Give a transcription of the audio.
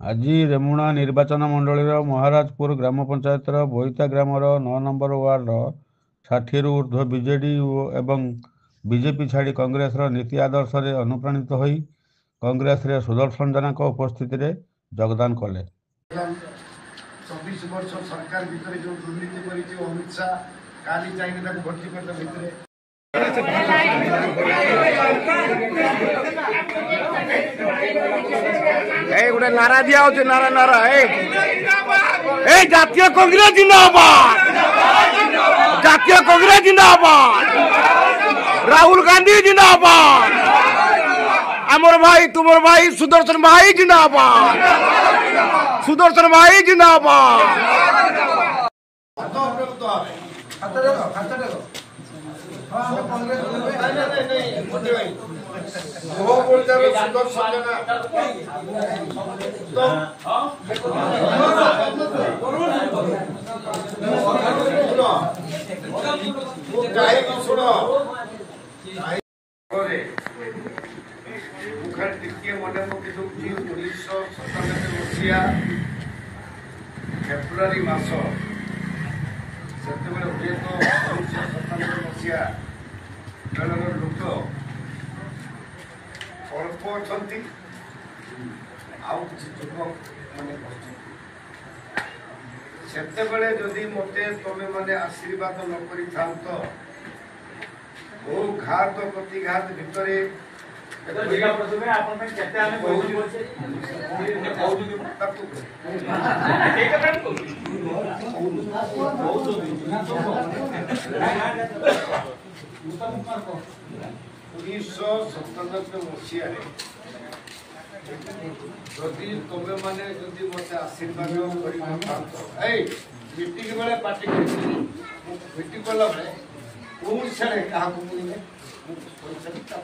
ଆଜି ରେମୁଣା ନିର୍ବାଚନ ମଣ୍ଡଳୀର ମହାରାଜପୁର ଗ୍ରାମ ପଞ୍ଚାୟତର ବୋଇତା ଗ୍ରାମର 9 ନମ୍ବର ୱାର୍ଡର 60ରୁ ଊର୍ଦ୍ଧ୍ୱ ବିଜେଡି ଏବଂ ବିଜେପି ଛାଡ଼ି କଂଗ୍ରେସର ନୀତି ଆଦର୍ଶରେ ଅନୁପ୍ରାଣିତ ହୋଇ କଂଗ୍ରେସରେ ସୁଦର୍ଶନ ଜେନାଙ୍କ ଉପସ୍ଥିତିରେ ଯୋଗଦାନ କଲେ। 24 ବର୍ଷ ସରକାର ଭିତରେ ଯେଉଁ ଦୁର୍ନୀତି କରିଛି ଅମିତ ଶାହ କାଲି ଯାଇକି ତାକୁ ଭର୍ତ୍ତି କରିବା ଭିତରେ गोटे नारा दिया नारा नारा जातीय कांग्रेस जिंदाबाद, जातीय कांग्रेस जिंदाबाद, राहुल गांधी जिंदाबाद, अमर भाई तुमर भाई सुदर्शन भाई जिंदाबाद, सुदर्शन भाई जिंदाबाद। फेब्रुआरी मास से हुए तो 1997 मसीहा बेलर लोक अल्प अच्छा आउ कि युवक मैंने से जदि मत तुम मैंने आशीर्वाद न कर बहु घात प्रतिघात भितर मसीह जदि तुम मैंने मत आशीर्वाद मीटिंग बेले पार्टी मीटिंग कला क्या